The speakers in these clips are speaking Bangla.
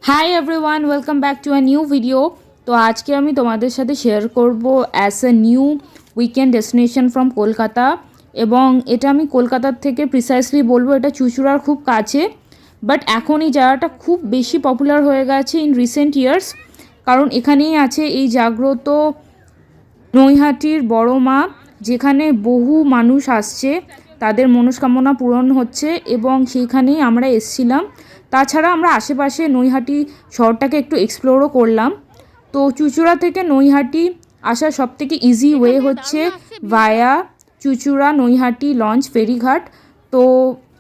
Hi everyone, welcome back to a new video. তো আজকে আমি তোমাদের সাথে শেয়ার করব as a new weekend destination from Kolkata. এবং এটা আমি কলকাতার থেকে প্রিসাইসলি বলবো, এটা চুঁচুড়ার খুব কাছে। বাট এখন এই জায়গাটা খুব বেশি পপুলার হয়ে গেছে ইন রিসেন্ট ইয়ার্স, কারণ এখানেই আছে এই জাগ্রত নৈহাটির বড় মা, যেখানে বহু মানুষ আসছে, তাদের মনস্কামনা পূরণ হচ্ছে এবং সেইখানেই আমরা এসছিলাম। তাছাড়া আমরা আশেপাশে নৈহাটি শহরটাকে একটু এক্সপ্লোরও করলাম। তো চুঁচুড়া থেকে নৈহাটি আসার সবথেকে ইজি ওয়ে হচ্ছে ভায়া চুঁচুড়া নৈহাটি লঞ্চ ফেরিঘাট। তো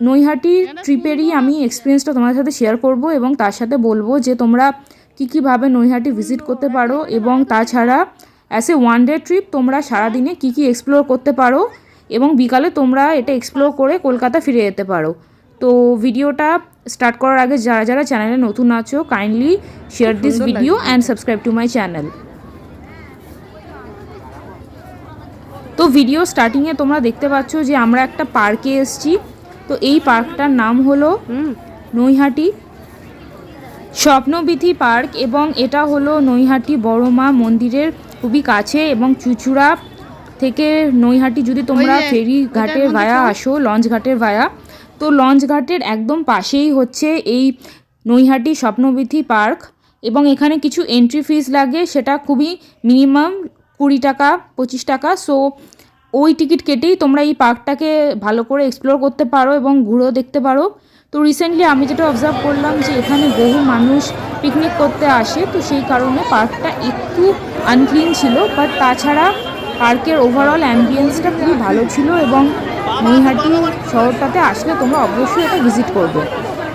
নৈহাটি ট্রিপেরই আমি এক্সপিরিয়েন্সটা তোমাদের সাথে শেয়ার করব এবং তার সাথে বলবো যে তোমরা কীভাবে নৈহাটি ভিজিট করতে পারো, এবং তাছাড়া as a one day trip তোমরা সারাদিনে কী এক্সপ্লোর করতে পারো এবং বিকালে তোমরা এটা এক্সপ্লোর করে কলকাতা ফিরে যেতে পারো। তো ভিডিওটা স্টার্ট করার আগে যারা যারা চ্যানেলে নতুন আছো, kindly share this video and subscribe to my channel. তো ভিডিও স্টার্টিংয়ে তোমরা দেখতে পাচ্ছ যে আমরা একটা পার্কে এসেছি। তো এই পার্কটার নাম হলো নৈহাটি স্বপ্নবিথি পার্ক, এবং এটা হলো নৈহাটি বড় মা মন্দিরের খুবই কাছে। এবং চুঁচুড়া থেকে নৈহাটি যদি তোমরা ফেরি ঘাটের ভায়া আসো, লঞ্চ ঘাটের ভায়া, তো লঞ্চ ঘাটের একদম পাশেই হচ্ছে এই নৈহাটি স্বপ্নবিথি পার্ক। এবং এখানে কিছু এন্ট্রি ফিস লাগে, সেটা খুবই মিনিমাম 20 টাকা 25 টাকা। সো ওই টিকিট কেটেই তোমরা এই পার্কটাকে ভালো করে এক্সপ্লোর করতে পারো এবং ঘুরেও দেখতে পারো। তো রিসেন্টলি আমি যেটা অবজার্ভ করলাম যে এখানে বহু মানুষ পিকনিক করতে আসে, তো সেই কারণে পার্কটা একটু আনক্লিন ছিল। বাট তাছাড়া পার্কের ওভারঅল অ্যাম্বিয়েন্সটা খুবই ভালো ছিল, এবং নৈহাটি শহরটাতে আসলে তোমরা অবশ্যই এটা ভিজিট করবে।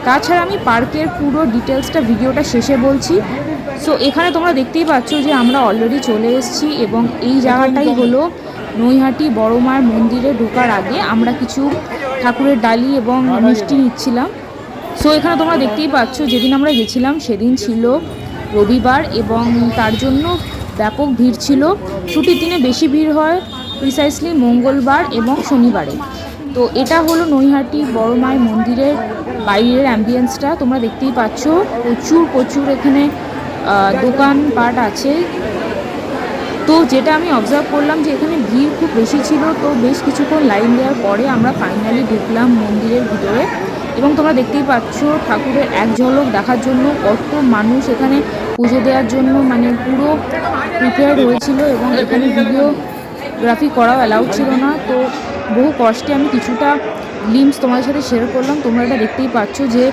তাছাড়া আমি পার্কের পুরো ডিটেলসটা ভিডিওটা শেষে বলছি। সো এখানে তোমরা দেখতেই পাচ্ছ যে আমরা অলরেডি চলে এসেছি, এবং এই জায়গাটাই হলো নৈহাটি বড় মার মন্দিরে ঢোকার আগে আমরা কিছু ঠাকুরের ডালি এবং মিষ্টি নিচ্ছিলাম। সো এখানে তোমরা দেখতেই পাচ্ছ যেদিন আমরা গেছিলাম সেদিন ছিল রবিবার, এবং তার জন্য ব্যাপক ভিড় ছিল। ছুটির দিনে বেশি ভিড় হয় প্রিসাইসলি মঙ্গলবার এবং শনিবারে। তো এটা হলো নৈহাটি বড় মায়ের মন্দিরের বাইরের অ্যাম্বিয়েন্সটা, তোমরা দেখতেই পাচ্ছ প্রচুর এখানে দোকানপাট আছে। তো যেটা আমি অবজার্ভ করলাম যে এখানে ভিড় খুব বেশি ছিল। তো বেশ কিছুক্ষণ লাইন দেওয়ার পরে আমরা ফাইনালি ঢুকলাম মন্দিরের ভিতরে, এবং তোমরা দেখতেই পাচ্ছ ঠাকুরের এক ঝলক দেখার জন্য কত মানুষ এখানে পুজো দেওয়ার জন্য মানে পুরো প্রিপেয়ার্ড হয়েছিল। এবং এখানে ভিডিওগ্রাফি করাও অ্যালাউড ছিল না। তো বহু কষ্টে আমি কিছুটা গ্লিমস তোমাদের সাথে শেয়ার করলাম। তোমরা এটা দেখতেই পাচ্ছ যে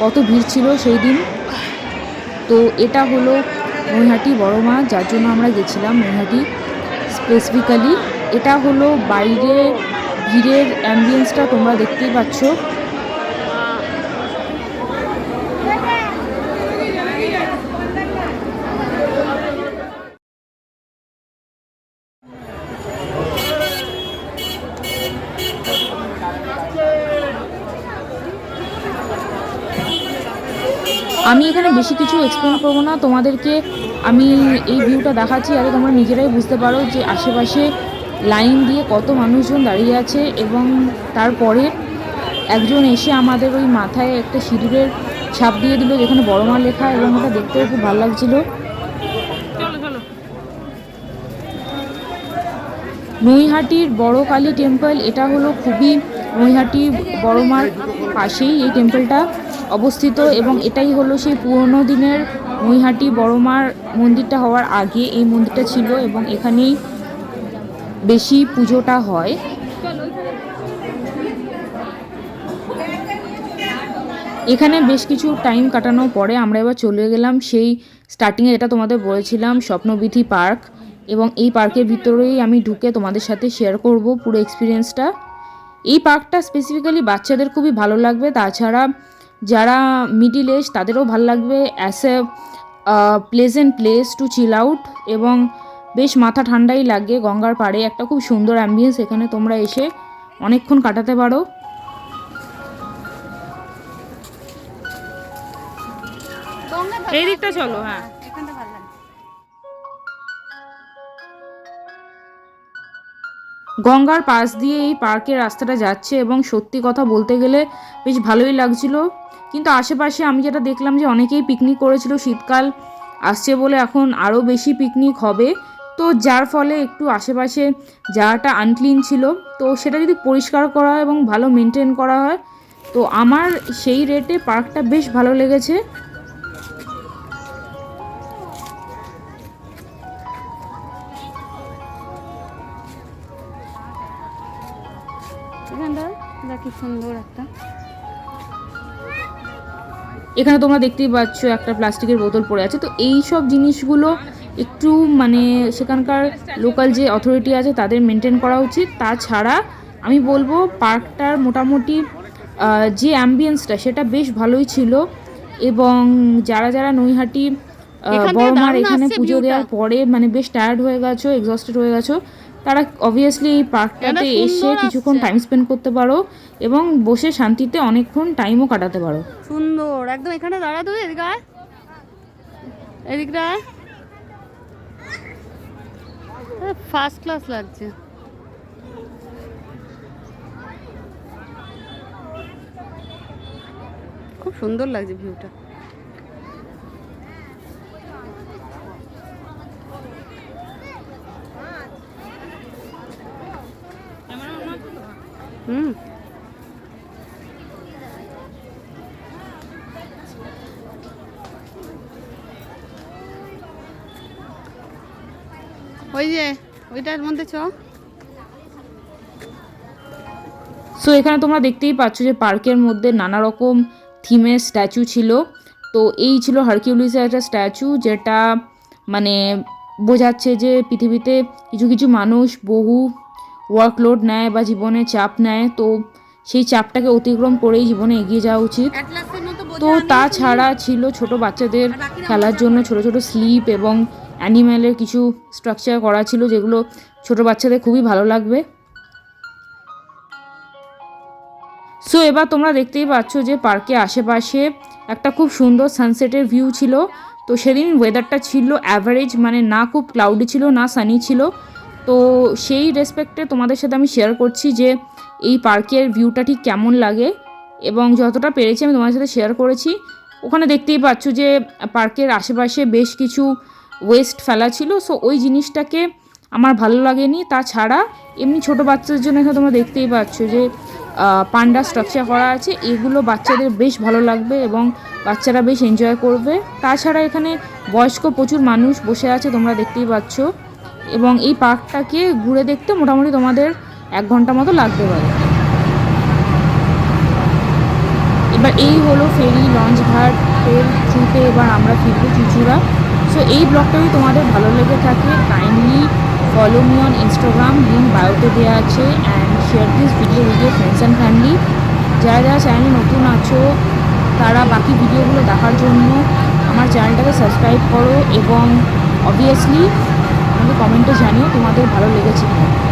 কত ভিড় ছিল সেই দিন। তো এটা হলো নৈহাটি বড় মা, যার জন্য আমরা গেছিলাম নৈহাটি স্পেসিফিক্যালি। এটা হলো বাইরে ভিড়ের অ্যাম্বিয়েন্সটা তোমরা দেখতেই পাচ্ছ। আমি এখানে বেশি কিছু এক্সপ্লেন করবো না তোমাদেরকে, আমি এই ভিউটা দেখাচ্ছি যাতে তোমরা নিজেরাই বুঝতে পারো যে আশেপাশে লাইন দিয়ে কত মানুষজন দাঁড়িয়ে আছে। এবং তারপরে একজন এসে আমাদের ওই মাথায় একটা সিঁদুরের ছাপ দিয়ে দিল যেখানে বড় মা লেখা, এবং ওটা দেখতেও খুব ভালো লাগছিল। নৈহাটির বড় কালী টেম্পল, এটা হলো খুবই নৈহাটি বড় মার পাশেই এই টেম্পলটা অবস্থিত, এবং এটাই হলো সেই পুরনো দিনের নৈহাটি বড় মার মন্দিরটা হওয়ার আগে এই মন্দিরটা ছিল, এবং এখানেই বেশি পুজোটা হয়। এখানে বেশ কিছু টাইম কাটানোর পরে আমরা এবার চলে গেলাম সেই স্টার্টিংয়ে যেটা তোমাদের বলেছিলাম স্বপ্নবিথি পার্ক, এবং এই পার্কের ভিতরেই আমি ঢুকে তোমাদের সাথে শেয়ার করব পুরো এক্সপিরিয়েন্সটা। এই পার্কটা স্পেসিফিক্যালি বাচ্চাদের খুবই ভালো লাগবে, তাছাড়া যারা মিডিল এজ তাদেরও ভালো লাগবে। As a pleasant place to chill out, এবং বেশ মাথা ঠান্ডাই লাগে। গঙ্গার পাড়ে একটা খুব সুন্দর অ্যাম্বিয়েন্স, এখানে তোমরা এসে অনেকক্ষণ কাটাতে পারো। এই দিকটা চলো। হ্যাঁ, গঙ্গার পাশ দিয়ে এই পার্কের রাস্তাটা যাচ্ছে, এবং সত্যি কথা বলতে গেলে বেশ ভালোই লাগছিল। কিন্তু আশেপাশে আমি যেটা দেখলাম যে অনেকেই পিকনিক করেছিল, শীতকাল আসছে বলে এখন আরও বেশি পিকনিক হবে, তো যার ফলে একটু আশেপাশে জায়গাটা আনক্লিন ছিল, তো সেটা যদি পরিষ্কার করা হয় এবং ভালো মেনটেন করা হয়, তো আমার সেই রেটে পার্কটা বেশ ভালো লেগেছে। কি সুন্দর একটা, এখানে তোমরা দেখতেই পাচ্ছ একটা প্লাস্টিকের বোতল পড়ে আছে। তো এই সব জিনিসগুলো একটু মানে সেখানকার লোকাল যে অথরিটি আছে তাদের মেনটেন করা উচিত। তাছাড়া আমি বলবো পার্কটার মোটামুটি যে অ্যাম্বিয়েন্সটা সেটা বেশ ভালোই ছিল, এবং যারা যারা নৈহাটি বড় মার এখানে পুজো দেওয়ার পরে মানে বেশ টায়ার্ড হয়ে গেছো, এক্সস্টেড হয়ে গেছো, তারা অবভিয়াসলি এই পার্কটাতে এসে কিছুক্ষণ টাইম স্পেন্ড করতে পারো এবং বসে শান্তিতে অনেকক্ষণ টাইমও কাটাতে পারো। সুন্দর একদম। এখানে দাঁড়া, তুই এদিকে এদিকটা ফার্স্ট ক্লাস লাগছে। খুব সুন্দর লাগছে ভিউটা। হুম, ওই যে ওইটার মধ্যে চ। সো এখানে তোমরা দেখতেই পাচ্ছ যে পার্কের মধ্যে নানা রকম থিমের স্ট্যাচু ছিল। তো এই ছিল হারকিউলিসের একটা স্ট্যাচু, যেটা মানে বোঝাচ্ছে যে পৃথিবীতে কিছু কিছু মানুষ বহু ওয়ার্কলোড নেয় বা জীবনে চাপ নেয়, তো সেই চাপটাকে অতিক্রম করেই জীবনে এগিয়ে যাওয়া উচিত। তো তাছাড়া ছিল ছোট বাচ্চাদের খেলার জন্য ছোট ছোট স্লিপ এবং অ্যানিম্যালের কিছু স্ট্রাকচার করা ছিল, যেগুলো ছোট বাচ্চাদের খুবই ভালো লাগবে। সো এবার তোমরা দেখতেই পাচ্ছ যে পার্কে আশেপাশে একটা খুব সুন্দর সানসেটের ভিউ ছিল। তো সেদিন ওয়েদারটা ছিল অ্যাভারেজ, মানে না খুব ক্লাউডি ছিল না সানি ছিল। তো সেই রেসপেক্টে তোমাদের সাথে আমি শেয়ার করছি যে এই পার্কের ভিউটা ঠিক কেমন লাগে, এবং যতটা পেরেছি আমি তোমাদের সাথে শেয়ার করেছি। ওখানে দেখতেই পাচ্ছ যে পার্কের আশেপাশে বেশ কিছু ওয়েস্ট ফেলা ছিল, সো ওই জিনিসটাকে আমার ভালো লাগেনি। তাছাড়া এমনি ছোটো বাচ্চাদের জন্য এখানে তোমরা দেখতেই পাচ্ছ যে পান্ডা স্ট্রাকচার করা আছে, এগুলো বাচ্চাদের বেশ ভালো লাগবে এবং বাচ্চারা বেশ এনজয় করবে। তাছাড়া এখানে বয়স্ক প্রচুর মানুষ বসে আছে তোমরা দেখতেই পাচ্ছ, এবং এই পার্কটাকে ঘুরে দেখতে মোটামুটি তোমাদের 1 ঘন্টা মতো লাগতে পারে। এবার এই হলো ফেরি লঞ্চ ঘাটের থ্রুতে এবার আমরা ফিরবো চুচুড়া। সো এই ব্লগটা যদি তোমাদের ভালো লেগে থাকে, kindly follow me on Instagram, link বায়োতে দেওয়া আছে, and share this video with your friends and family. যারা যারা চ্যানেলে নতুন আছো তারা বাকি ভিডিওগুলো দেখার জন্য আমার চ্যানেলটাকে সাবস্ক্রাইব করো, এবং অবভিয়াসলি আমাকে কমেন্টে জানিও তোমাদের ভালো লেগেছে কিনা।